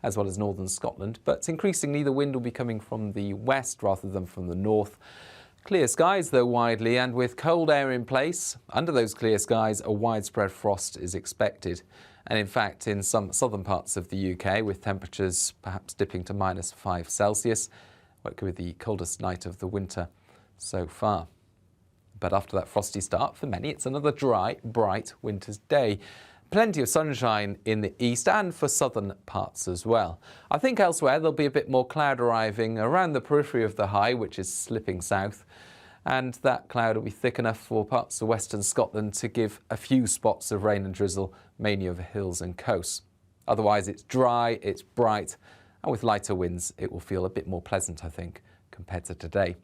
as well as northern Scotland, but increasingly the wind will be coming from the west rather than from the north. Clear skies, though, widely, and with cold air in place, under those clear skies, a widespread frost is expected. And in fact, in some southern parts of the UK, with temperatures perhaps dipping to -5 Celsius, what could be the coldest night of the winter so far. But after that frosty start, for many, it's another dry, bright winter's day. Plenty of sunshine in the east and for southern parts as well. I think elsewhere there'll be a bit more cloud arriving around the periphery of the high, which is slipping south. And that cloud will be thick enough for parts of western Scotland to give a few spots of rain and drizzle, mainly over hills and coasts. Otherwise, it's dry, it's bright, and with lighter winds, it will feel a bit more pleasant, I think, compared to today.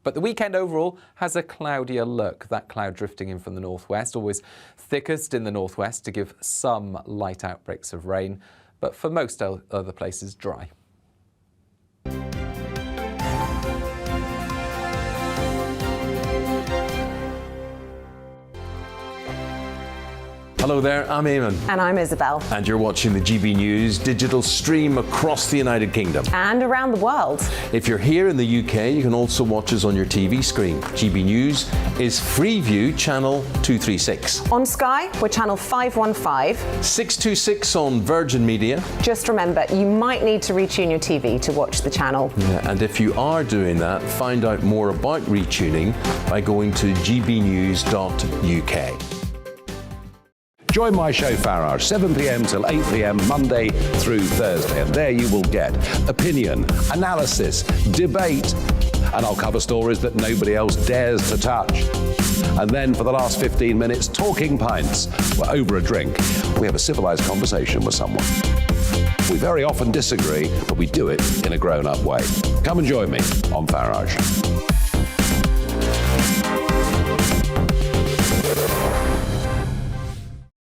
But the weekend overall has a cloudier look, that cloud drifting in from the northwest, always thickest in the northwest to give some light outbreaks of rain, but for most other places dry. Hello there, I'm Eamon. And I'm Isabel. And you're watching the GB News digital stream across the United Kingdom. And around the world. If you're here in the UK, you can also watch us on your TV screen. GB News is Freeview channel 236. On Sky, we're channel 515. 626 on Virgin Media. Just remember, you might need to retune your TV to watch the channel. Yeah, and if you are doing that, find out more about retuning by going to gbnews.uk. Join my show Farage, 7 p.m. till 8 p.m. Monday through Thursday, and there you will get opinion, analysis, debate, and I'll cover stories that nobody else dares to touch. And then for the last 15 minutes, talking pints. We're over a drink. We have a civilized conversation with someone. We very often disagree, but we do it in a grown-up way. Come and join me on Farage.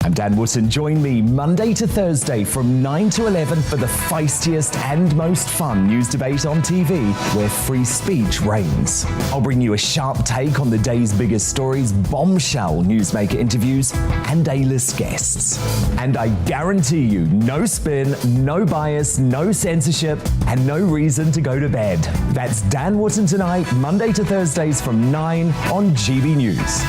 I'm Dan Wootton. Join me Monday to Thursday from 9 to 11 for the feistiest and most fun news debate on TV, where free speech reigns. I'll bring you a sharp take on the day's biggest stories, bombshell newsmaker interviews, and A-list guests. And I guarantee you, no spin, no bias, no censorship, and no reason to go to bed. That's Dan Wootton tonight, Monday to Thursdays from 9 on GB News.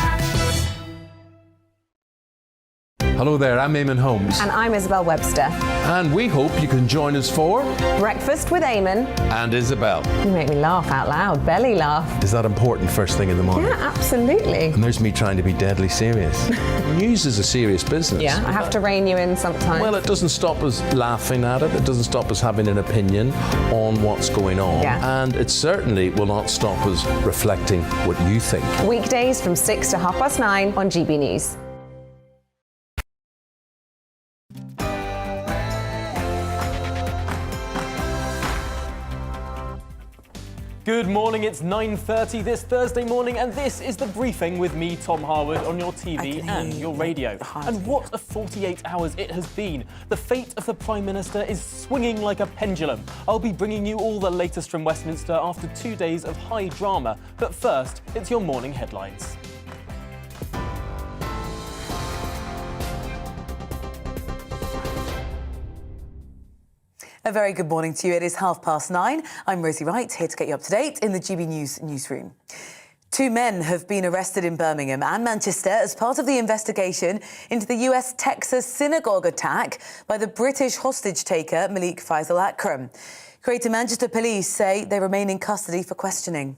Hello there, I'm Eamon Holmes. And I'm Isabel Webster. And we hope you can join us for Breakfast with Eamon. And Isabel. You make me laugh out loud, belly laugh. Is that important first thing in the morning? Yeah, absolutely. And there's me trying to be deadly serious. News is a serious business. Yeah, I have to rein you in sometimes. Well, it doesn't stop us laughing at it. It doesn't stop us having an opinion on what's going on. Yeah. And it certainly will not stop us reflecting what you think. Weekdays from 6 to 9:30 on GB News. Good morning, it's 9:30 this Thursday morning, and this is The Briefing with me, Tom Harwood, on your TV and your radio. And what a 48 hours it has been. The fate of the Prime Minister is swinging like a pendulum. I'll be bringing you all the latest from Westminster after 2 days of high drama. But first, it's your morning headlines. A very good morning to you. It is 9:30. I'm Rosie Wright, here to get you up to date in the GB News newsroom. 2 men have been arrested in Birmingham and Manchester as part of the investigation into the US Texas synagogue attack by the British hostage-taker Malik Faisal Akram. Greater Manchester Police say they remain in custody for questioning.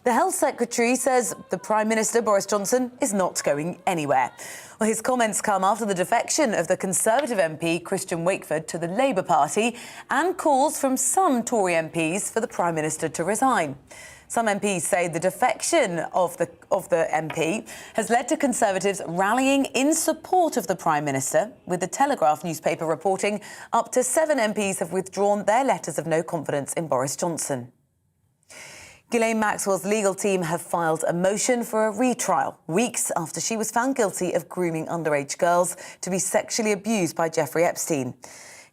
The Health Secretary says the Prime Minister, Boris Johnson, is not going anywhere. Well, his comments come after the defection of the Conservative MP Christian Wakeford to the Labour Party and calls from some Tory MPs for the Prime Minister to resign. Some MPs say the defection of the MP has led to Conservatives rallying in support of the Prime Minister, with the Telegraph newspaper reporting up to 7 MPs have withdrawn their letters of no confidence in Boris Johnson. Ghislaine Maxwell's legal team have filed a motion for a retrial, weeks after she was found guilty of grooming underage girls to be sexually abused by Jeffrey Epstein.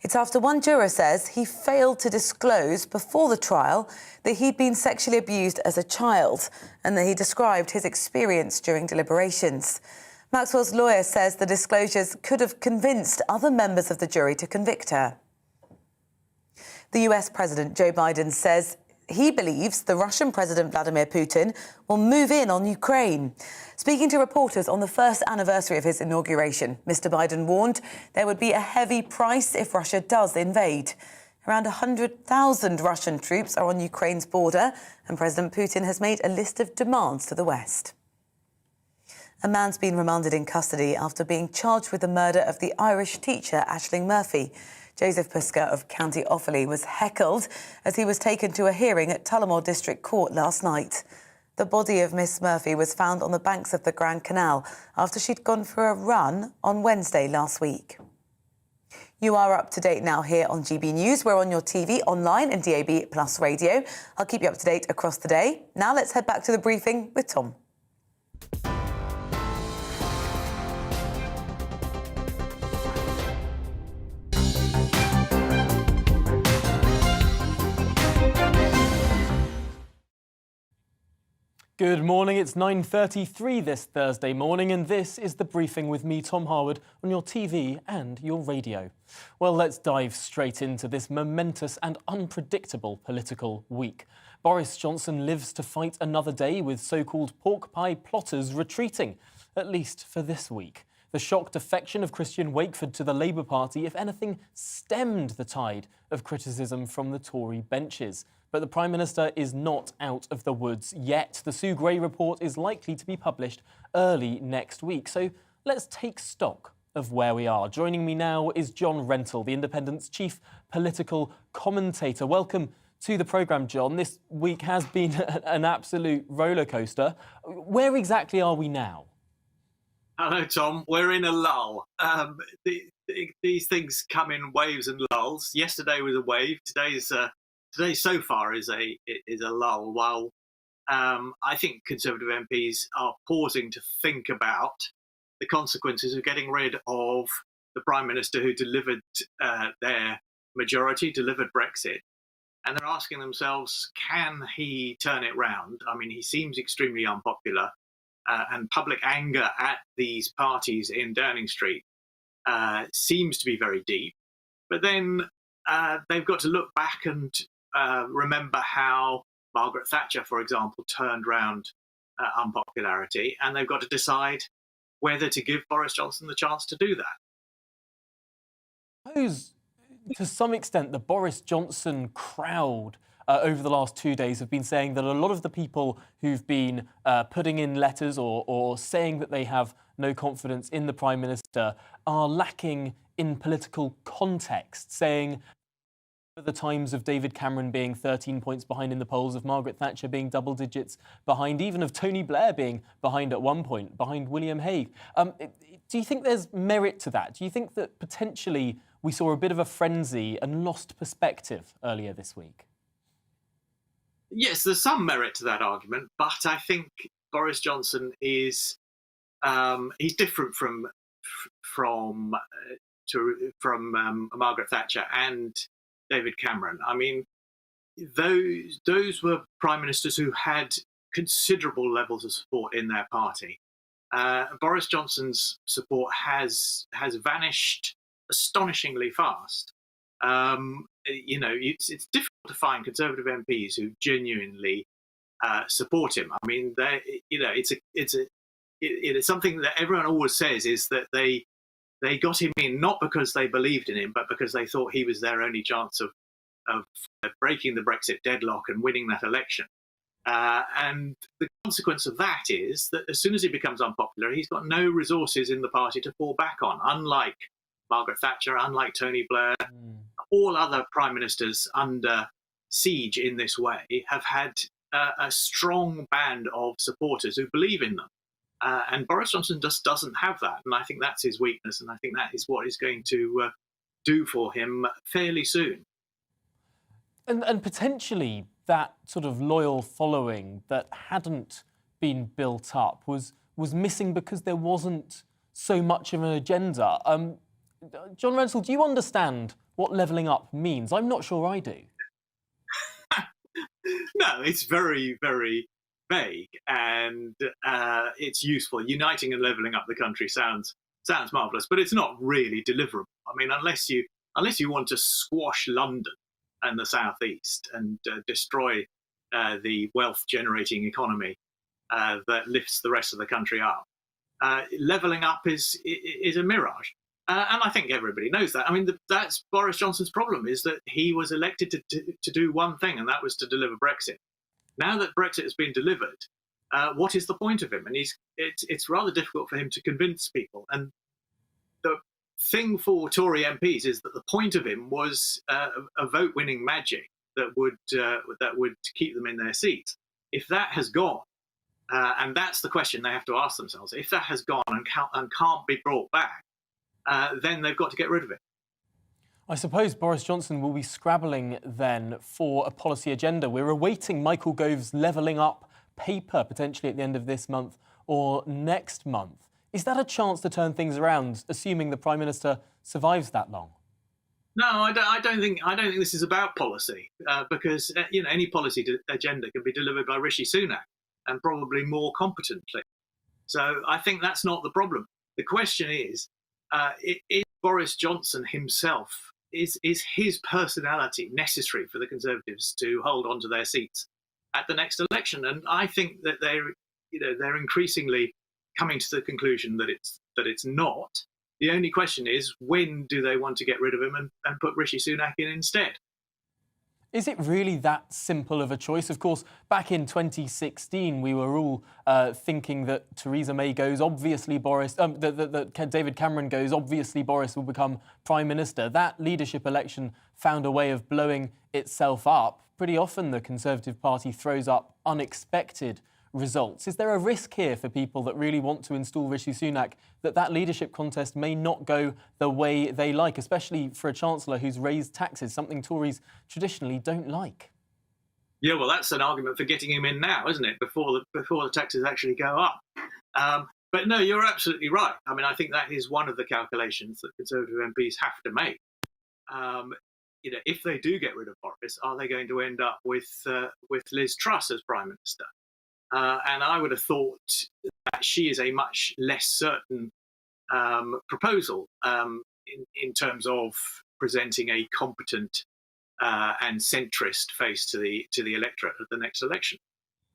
It's after one juror says he failed to disclose before the trial that he'd been sexually abused as a child and that he described his experience during deliberations. Maxwell's lawyer says the disclosures could have convinced other members of the jury to convict her. The US President Joe Biden says he believes the Russian President Vladimir Putin will move in on Ukraine. Speaking to reporters on the first anniversary of his inauguration, Mr. Biden warned there would be a heavy price if Russia does invade. Around 100,000 Russian troops are on Ukraine's border, and President Putin has made a list of demands to the West. A man's been remanded in custody after being charged with the murder of the Irish teacher Aisling Murphy. Joseph Puska of County Offaly was heckled as he was taken to a hearing at Tullamore District Court last night. The body of Miss Murphy was found on the banks of the Grand Canal after she'd gone for a run on Wednesday last week. You are up to date now here on GB News. We're on your TV, online and DAB Plus radio. I'll keep you up to date across the day. Now let's head back to the briefing with Tom. Good morning, it's 9:33 this Thursday morning, and this is the briefing with me, Tom Harwood, on your TV and your radio. Well, let's dive straight into this momentous and unpredictable political week. Boris Johnson lives to fight another day with so-called pork pie plotters retreating, at least for this week. The shock defection of Christian Wakeford to the Labour Party, if anything, stemmed the tide of criticism from the Tory benches. But the Prime Minister is not out of the woods yet. The Sue Gray report is likely to be published early next week. So let's take stock of where we are. Joining me now is John Rentoul, The Independent's chief political commentator. Welcome to the programme, John. This week has been an absolute rollercoaster. Where exactly are we now? Hello, Tom. We're in a lull. These things come in waves and lulls. Yesterday was a wave. Today so far is a lull. While I think Conservative MPs are pausing to think about the consequences of getting rid of the Prime Minister who delivered their majority, delivered Brexit, and they're asking themselves, can he turn it round? I mean, he seems extremely unpopular. And public anger at these parties in Downing Street seems to be very deep. But then they've got to look back and remember how Margaret Thatcher, for example, turned round unpopularity, and they've got to decide whether to give Boris Johnson the chance to do that. I suppose, to some extent, the Boris Johnson crowd over the last 2 days have been saying that a lot of the people who've been putting in letters or saying that they have no confidence in the Prime Minister are lacking in political context, saying the times of David Cameron being 13 points behind in the polls, of Margaret Thatcher being double digits behind, even of Tony Blair being behind at one point, behind William Hague. Do you think there's merit to that? Do you think that potentially we saw a bit of a frenzy and lost perspective earlier this week? Yes, there's some merit to that argument, but I think Boris Johnson is he's different from Margaret Thatcher and David Cameron. I mean, those were prime ministers who had considerable levels of support in their party. Boris Johnson's support has vanished astonishingly fast. It's difficult to find Conservative MPs who genuinely support him. I mean, it is something that everyone always says, is that they got him in not because they believed in him, but because they thought he was their only chance of breaking the Brexit deadlock and winning that election. And the consequence of that is that as soon as he becomes unpopular, he's got no resources in the party to fall back on, unlike Margaret Thatcher, unlike Tony Blair. All other prime ministers under siege in this way have had a strong band of supporters who believe in them. And Boris Johnson just doesn't have that. And I think that's his weakness. And I think that is what is going to do for him fairly soon. And potentially that sort of loyal following that hadn't been built up was missing because there wasn't so much of an agenda. John Rentoul, do you understand what levelling up means? I'm not sure I do. No, it's very, very vague, and it's useful. Uniting and levelling up the country sounds marvellous, but it's not really deliverable. I mean, unless you want to squash London and the southeast and destroy the wealth-generating economy that lifts the rest of the country up, levelling up is a mirage. And I think everybody knows that. I mean, that's Boris Johnson's problem, is that he was elected to do one thing, and that was to deliver Brexit. Now that Brexit has been delivered, what is the point of him? And it's rather difficult for him to convince people. And the thing for Tory MPs is that the point of him was a vote-winning magic that would keep them in their seats. If that has gone, and that's the question they have to ask themselves, if that has gone and can't be brought back, then they've got to get rid of it. I suppose Boris Johnson will be scrabbling then for a policy agenda. We're awaiting Michael Gove's levelling up paper, potentially at the end of this month or next month. Is that a chance to turn things around, assuming the Prime Minister survives that long? No, I don't think this is about policy, because any policy agenda can be delivered by Rishi Sunak, and probably more competently. So I think that's not the problem. The question is Boris Johnson himself, is his personality necessary for the Conservatives to hold on to their seats at the next election? And I think that they're increasingly coming to the conclusion that it's not. The only question is, when do they want to get rid of him and put Rishi Sunak in instead? Is it really that simple of a choice? Of course, back in 2016, we were all thinking that Theresa May goes, obviously Boris, that David Cameron goes, obviously Boris will become Prime Minister. That leadership election found a way of blowing itself up. Pretty often the Conservative Party throws up unexpected results. Is there a risk here for people that really want to install Rishi Sunak that leadership contest may not go the way they like, especially for a Chancellor who's raised taxes, something Tories traditionally don't like? Yeah, well, that's an argument for getting him in now, isn't it, before the taxes actually go up. But no, you're absolutely right. I mean, I think that is one of the calculations that Conservative MPs have to make. If they do get rid of Boris, are they going to end up with Liz Truss as Prime Minister? And I would have thought that she is a much less certain proposal in terms of presenting a competent and centrist face to the electorate at the next election.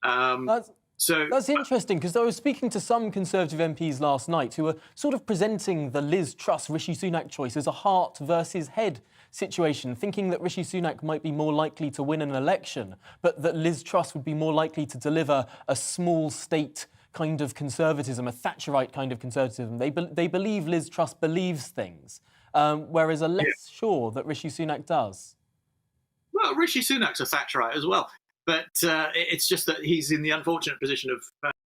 That's interesting, because I was speaking to some Conservative MPs last night who were sort of presenting the Liz Truss, Rishi Sunak choice as a heart versus head situation, thinking that Rishi Sunak might be more likely to win an election, but that Liz Truss would be more likely to deliver a small state kind of conservatism, a Thatcherite kind of conservatism. They believe Liz Truss believes things, whereas are less sure that Rishi Sunak does. Well, Rishi Sunak's a Thatcherite as well, but it's just that he's in the unfortunate position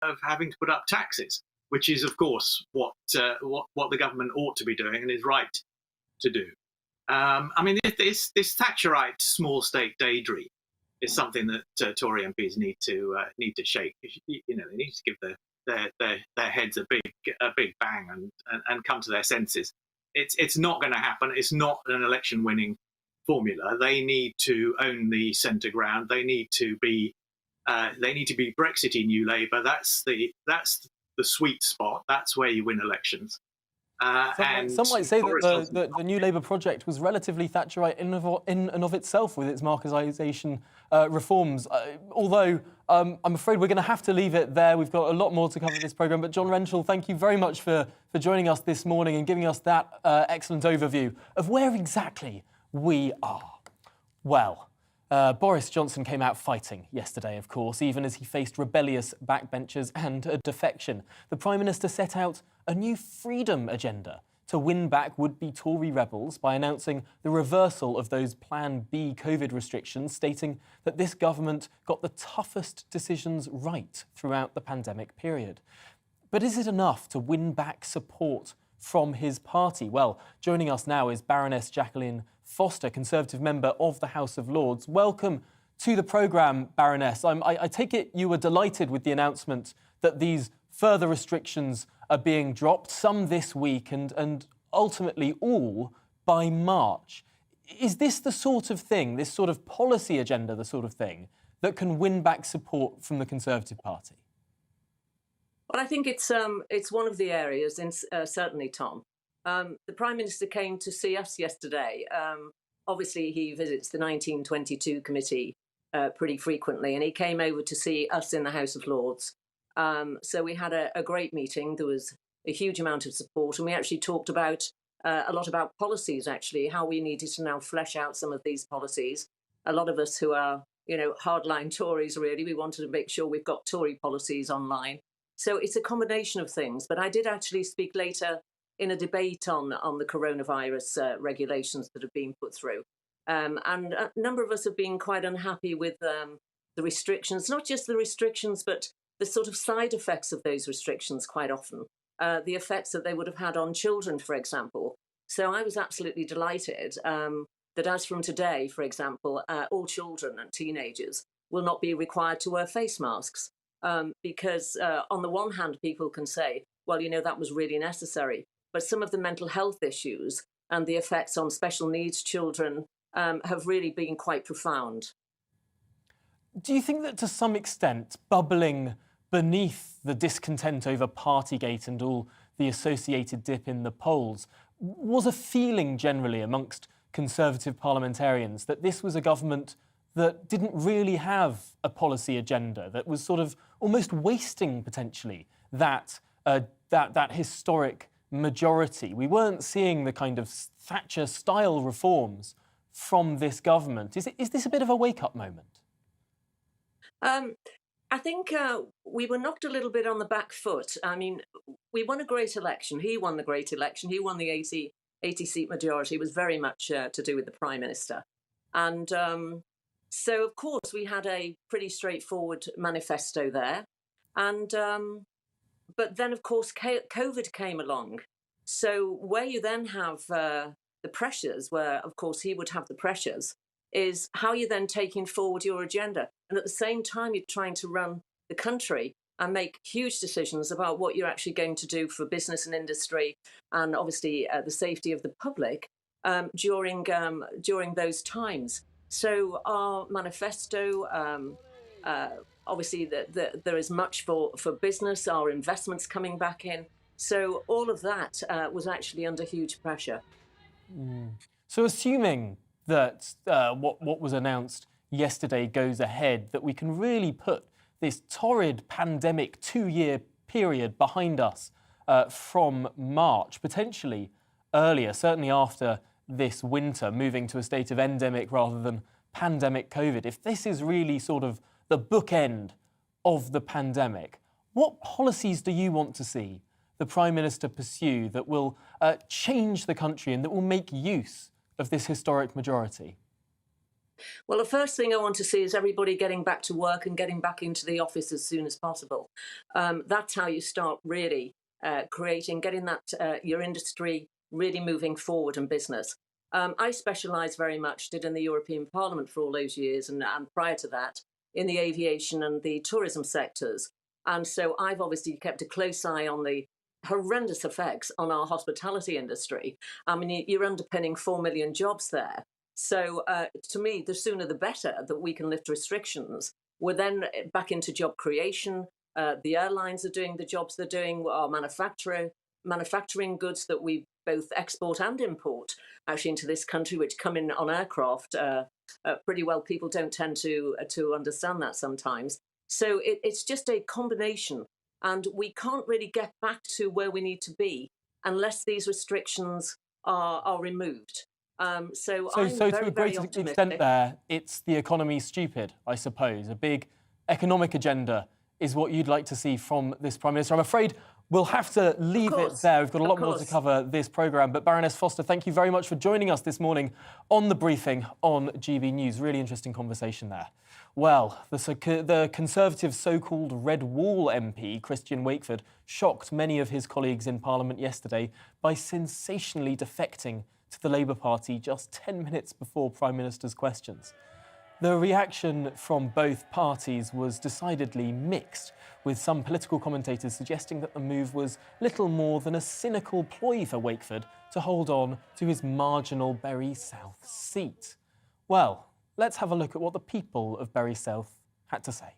of having to put up taxes, which is, of course, what the government ought to be doing and is right to do. I mean, this Thatcherite small state daydream is something that Tory MPs need to shake. They need to give their heads a big bang and come to their senses. It's not going to happen. It's not an election-winning formula. They need to own the centre ground. They need to be Brexity New Labour. That's the sweet spot. That's where you win elections. Some might say that the New Labour project was relatively Thatcherite in and of itself with its marketisation reforms. Although I'm afraid we're going to have to leave it there. We've got a lot more to cover in this programme. But John Renshall, thank you very much for joining us this morning and giving us that excellent overview of where exactly we are. Well, Boris Johnson came out fighting yesterday, of course, even as he faced rebellious backbenchers and a defection. The Prime Minister set out a new freedom agenda to win back would-be Tory rebels by announcing the reversal of those Plan B COVID restrictions, stating that this government got the toughest decisions right throughout the pandemic period. But is it enough to win back support from his party? Well, joining us now is Baroness Jacqueline Foster, Conservative member of the House of Lords. Welcome to the programme, Baroness. I take it you were delighted with the announcement that these further restrictions are being dropped, some this week and ultimately all by March. Is this the sort of thing, this sort of policy agenda, the sort of thing that can win back support from the Conservative Party? Well, I think it's one of the areas, certainly, Tom. The Prime Minister came to see us yesterday. Obviously, he visits the 1922 committee pretty frequently, and he came over to see us in the House of Lords. So we had a great meeting. There was a huge amount of support, and we actually talked about a lot about policies, actually, how we needed to now flesh out some of these policies. A lot of us who are, hardline Tories, really, we wanted to make sure we've got Tory policies online. So it's a combination of things. But I did actually speak later in a debate on the coronavirus regulations that have been put through. And a number of us have been quite unhappy with the restrictions, not just the restrictions, but the sort of side effects of those restrictions quite often, the effects that they would have had on children, for example. So I was absolutely delighted that as from today, for example, all children and teenagers will not be required to wear face masks. Because on the one hand, people can say, well, that was really necessary. But some of the mental health issues and the effects on special needs children have really been quite profound. Do you think that to some extent, bubbling beneath the discontent over Partygate and all the associated dip in the polls, was a feeling generally amongst Conservative parliamentarians that this was a government that didn't really have a policy agenda, that was sort of almost wasting potentially that historic majority? We weren't seeing the kind of Thatcher-style reforms from this government. Is this a bit of a wake-up moment? I think we were knocked a little bit on the back foot. I mean, we won a great election. He won the great election. He won the 80-seat majority. It was very much to do with the Prime Minister. And so, of course, we had a pretty straightforward manifesto there. And but then, of course, COVID came along. So where you then have the pressures, where, of course, he would have the pressures, is how you're then taking forward your agenda. And at the same time, you're trying to run the country and make huge decisions about what you're actually going to do for business and industry and obviously the safety of the public during those times. So our manifesto, obviously there is much for business, our investments coming back in. So all of that was actually under huge pressure. So assuming that what was announced yesterday goes ahead, that we can really put this torrid pandemic 2-year period behind us from March, potentially earlier, certainly after this winter, moving to a state of endemic rather than pandemic COVID. If this is really sort of the bookend of the pandemic, what policies do you want to see the Prime Minister pursue that will change the country and that will make use of this historic majority? Well, the first thing I want to see is everybody getting back to work and getting back into the office as soon as possible. That's how you start really getting that your industry really moving forward in business. I specialise very much, did in the European Parliament for all those years, and prior to that, in the aviation and the tourism sectors. And so I've obviously kept a close eye on the horrendous effects on our hospitality industry. I mean, you're underpinning 4 million jobs there. So to me, the sooner the better that we can lift restrictions. We're then back into job creation. The airlines are doing the jobs they're doing. Our manufacturing goods that we both export and import actually into this country, which come in on aircraft pretty well. People don't tend to understand that sometimes. So it's just a combination. And we can't really get back to where we need to be unless these restrictions are removed. So I'm to very, a great extent there, it's the economy stupid, I suppose. A big economic agenda is what you'd like to see from this Prime Minister. I'm afraid we'll have to leave it there. We've got a lot more to cover this programme. But Baroness Foster, thank you very much for joining us this morning on The Briefing on GB News. Really interesting conversation there. Well, the Conservative so-called Red Wall MP, Christian Wakeford, shocked many of his colleagues in Parliament yesterday by sensationally defecting to the Labour Party just 10 minutes before Prime Minister's questions. The reaction from both parties was decidedly mixed, with some political commentators suggesting that the move was little more than a cynical ploy for Wakeford to hold on to his marginal Bury South seat. Well, let's have a look at what the people of Bury South had to say.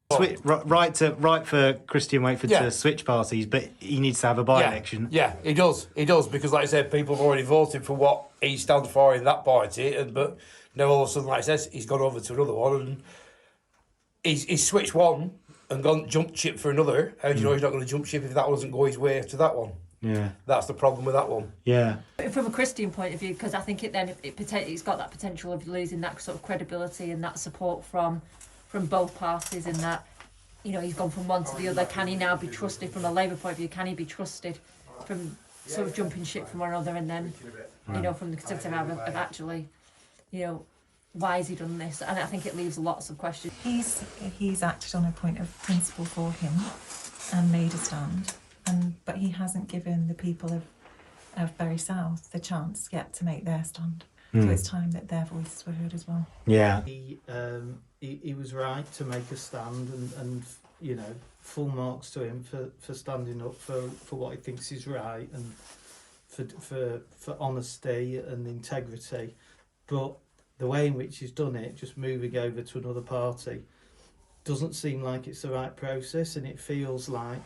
Right for Christian Wakeford to switch parties, but he needs to have a by-election. Yeah, he does, because like I said, people have already voted for what he stands for in that party, but now all of a sudden, like I said, he's gone over to another one, and he's switched one and jumped ship for another. How do you know he's not going to jump ship if that doesn't go his way to that one? Yeah. That's the problem with that one. Yeah. From a Christian point of view, because I think it's got that potential of losing that sort of credibility and that support from both parties, in that, you know, he's gone from one to the other. Can he now be trusted from a Labour point of view? Can he be trusted from sort of jumping ship from one another, and then, you know, from the Conservative of actually, you know, why has he done this? And I think it leaves lots of questions. He's acted on a point of principle for him and made a stand, but he hasn't given the people of Bury South the chance yet to make their stand. So it's time that their voices were heard as well. Yeah. He was right to make a stand, and you know, full marks to him for standing up for what he thinks is right, and for honesty and integrity. But the way in which he's done it, just moving over to another party, doesn't seem like it's the right process, and it feels like,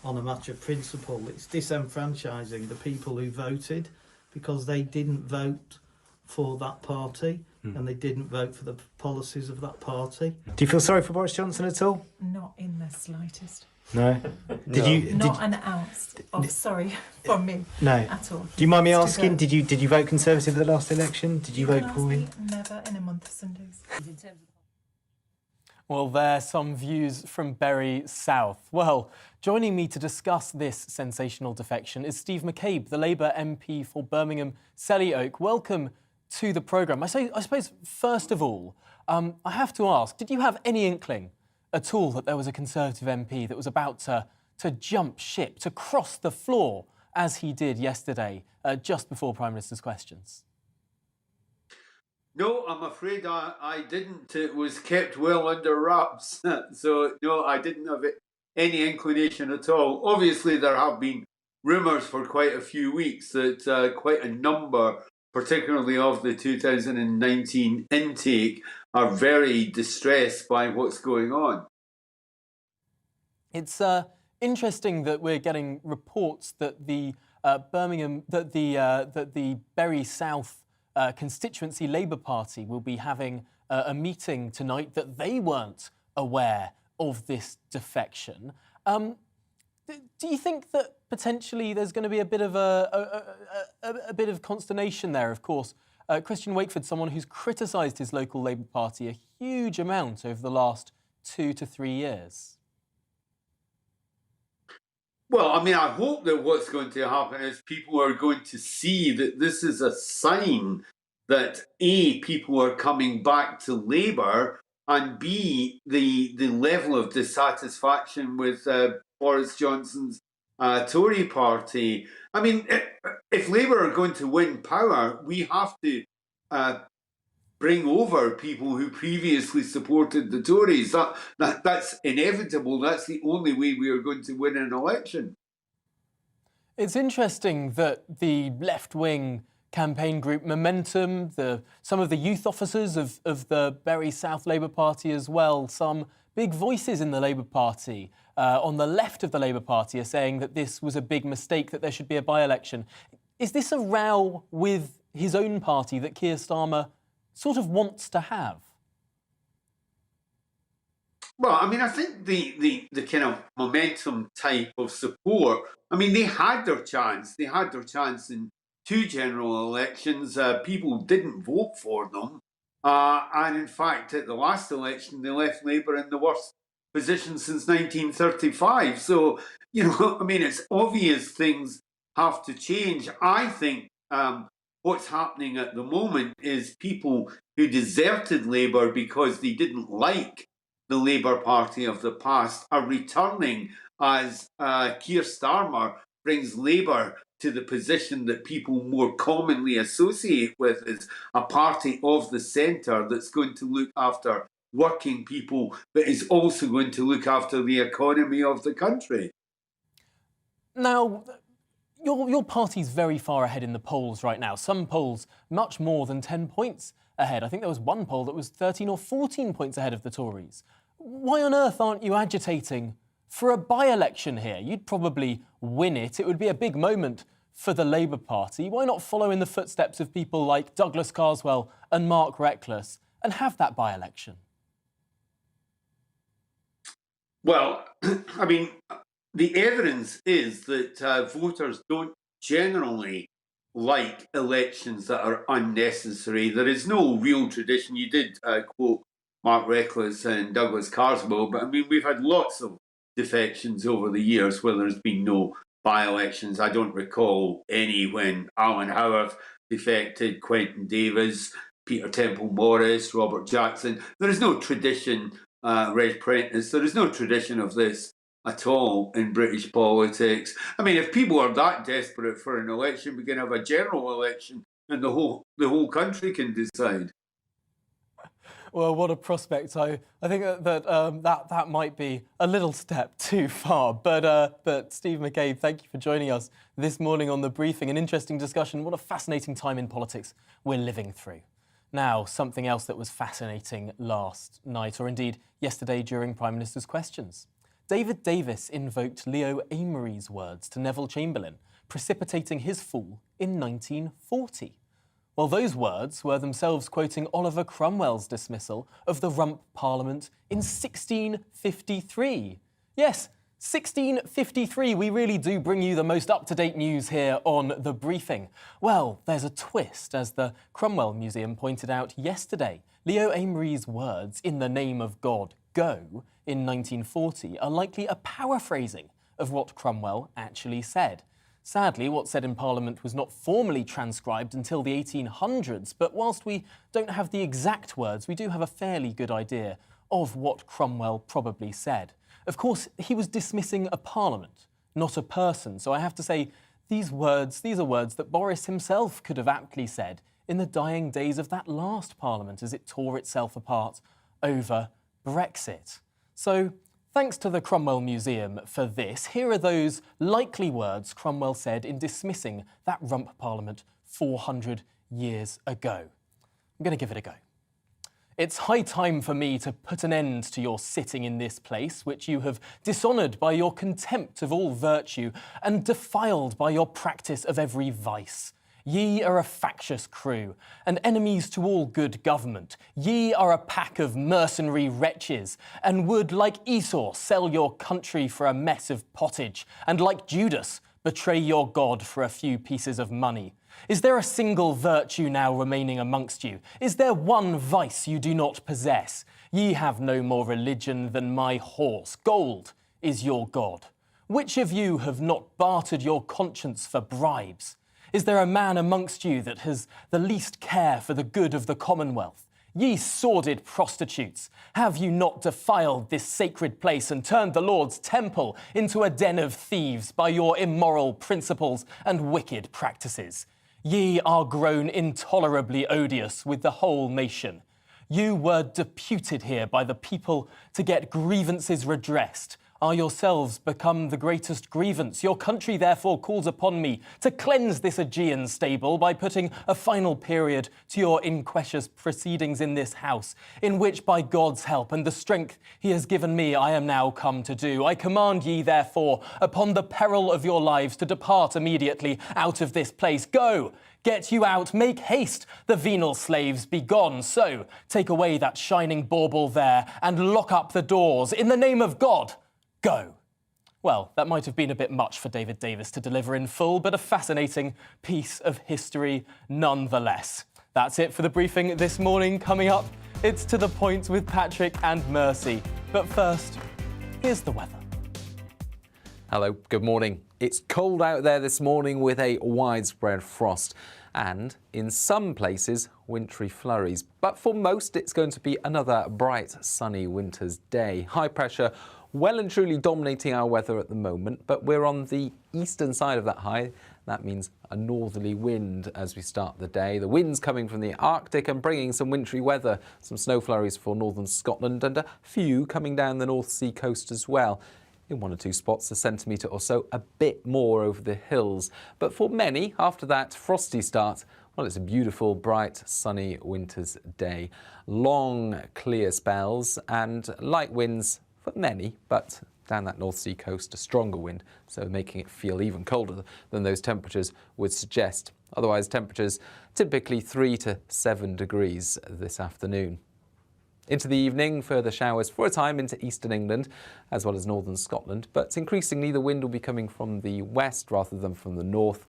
on a matter of principle, it's disenfranchising the people who voted, because they didn't vote for that party, and they didn't vote for the policies of that party. Do you feel sorry for Boris Johnson at all? Not in the slightest. No. Not an ounce of sorry from me. No. At all. Do you mind me asking? Did you vote Conservative at the last election? Did you vote Tory? Never in a month of Sundays. Well, there's some views from Bury South. Well, joining me to discuss this sensational defection is Steve McCabe, the Labour MP for Birmingham Selly Oak. Welcome to the programme. I suppose, first of all, I have to ask, did you have any inkling at all that there was a Conservative MP that was about to jump ship, to cross the floor, as he did yesterday, just before Prime Minister's questions? No, I'm afraid I didn't. It was kept well under wraps. So, no, I didn't have any inclination at all. Obviously, there have been rumours for quite a few weeks that quite a number, particularly of the 2019 intake, are very distressed by what's going on. It's interesting that we're getting reports that the Bury South constituency Labour Party will be having a meeting tonight, that they weren't aware of this defection. Do you think that potentially there's going to be a bit of a bit of consternation there? Of course, Christian Wakeford, someone who's criticised his local Labour Party a huge amount over the last 2 to 3 years. Well, I mean, I hope that what's going to happen is people are going to see that this is a sign that A, people are coming back to Labour, and B, the level of dissatisfaction with Boris Johnson's Tory party. I mean, if Labour are going to win power, we have to bring over people who previously supported the Tories. That's inevitable. That's the only way we are going to win an election. It's interesting that the left-wing campaign group Momentum, some of the youth officers of the Bury South Labour Party as well, some big voices in the Labour Party on the left of the Labour Party are saying that this was a big mistake, that there should be a by-election. Is this a row with his own party that Keir Starmer sort of wants to have? Well, I mean, I think the kind of Momentum type of support, I mean, they had their chance. They had their chance in 2 general elections. People didn't vote for them. And in fact, at the last election, they left Labour in the worst position since 1935. So, you know, I mean, it's obvious things have to change. I think what's happening at the moment is people who deserted Labour because they didn't like the Labour Party of the past are returning as Keir Starmer brings Labour to the position that people more commonly associate with as a party of the centre that's going to look after working people, but is also going to look after the economy of the country. Now, Your party's very far ahead in the polls right now. Some polls much more than 10 points ahead. I think there was one poll that was 13 or 14 points ahead of the Tories. Why on earth aren't you agitating for a by-election here? You'd probably win it. It would be a big moment for the Labour Party. Why not follow in the footsteps of people like Douglas Carswell and Mark Reckless and have that by-election? Well, I mean, the evidence is that voters don't generally like elections that are unnecessary. There is no real tradition. You did quote Mark Reckless and Douglas Carswell, but I mean, we've had lots of defections over the years where there's been no by-elections. I don't recall any when Alan Howarth defected, Quentin Davis, Peter Temple Morris, Robert Jackson. There is no tradition, Reg Prentice, there is no tradition of this at all in British politics. I mean, if people are that desperate for an election, we can have a general election and the whole country can decide. Well, what a prospect. I think that might be a little step too far. But Steve McCabe, thank you for joining us this morning on The Briefing. An interesting discussion. What a fascinating time in politics we're living through. Now, something else that was fascinating last night, or indeed yesterday during Prime Minister's Questions. David Davis invoked Leo Amery's words to Neville Chamberlain, precipitating his fall in 1940. Well, those words were themselves quoting Oliver Cromwell's dismissal of the Rump Parliament in 1653. Yes, 1653, we really do bring you the most up-to-date news here on The Briefing. Well, there's a twist, as the Cromwell Museum pointed out yesterday. Leo Amery's words, "In the name of God, go," in 1940 are likely a paraphrasing of what Cromwell actually said. Sadly, what's said in Parliament was not formally transcribed until the 1800s, but whilst we don't have the exact words, we do have a fairly good idea of what Cromwell probably said. Of course, he was dismissing a Parliament, not a person, so I have to say these are words that Boris himself could have aptly said in the dying days of that last Parliament as it tore itself apart over Brexit. So, thanks to the Cromwell Museum for this. Here are those likely words Cromwell said in dismissing that Rump Parliament 400 years ago. I'm going to give it a go. It's high time for me to put an end to your sitting in this place, which you have dishonoured by your contempt of all virtue and defiled by your practice of every vice. Ye are a factious crew, and enemies to all good government. Ye are a pack of mercenary wretches, and would, like Esau, sell your country for a mess of pottage, and like Judas, betray your God for a few pieces of money. Is there a single virtue now remaining amongst you? Is there one vice you do not possess? Ye have no more religion than my horse. Gold is your God. Which of you have not bartered your conscience for bribes? Is there a man amongst you that has the least care for the good of the Commonwealth? Ye sordid prostitutes, have you not defiled this sacred place and turned the Lord's temple into a den of thieves by your immoral principles and wicked practices? Ye are grown intolerably odious with the whole nation. You were deputed here by the people to get grievances redressed, are yourselves become the greatest grievance. Your country therefore calls upon me to cleanse this Aegean stable by putting a final period to your inquisitive proceedings in this house, in which by God's help and the strength he has given me I am now come to do. I command ye therefore, upon the peril of your lives, to depart immediately out of this place. Go! Get you out, make haste, the venal slaves be gone. So, take away that shining bauble there and lock up the doors. In the name of God, go. Well, that might have been a bit much for David Davis to deliver in full, but a fascinating piece of history nonetheless. That's it for The Briefing this morning. Coming up, it's To The Point with Patrick and Mercy. But first, here's the weather. Hello, good morning. It's cold out there this morning with a widespread frost and, in some places, wintry flurries. But for most, it's going to be another bright, sunny winter's day. High pressure well and truly dominating our weather at the moment, but we're on the eastern side of that high. That means a northerly wind as we start the day. The wind's coming from the Arctic and bringing some wintry weather, some snow flurries for northern Scotland and a few coming down the North Sea coast as well. In one or two spots, a centimetre or so, a bit more over the hills. But for many, after that frosty start, well, it's a beautiful, bright, sunny winter's day. Long, clear spells and light winds for many, but down that North Sea coast, a stronger wind, so making it feel even colder than those temperatures would suggest. Otherwise, temperatures typically 3 to 7 degrees this afternoon. Into the evening, further showers for a time into eastern England as well as northern Scotland, but increasingly the wind will be coming from the west rather than from the north.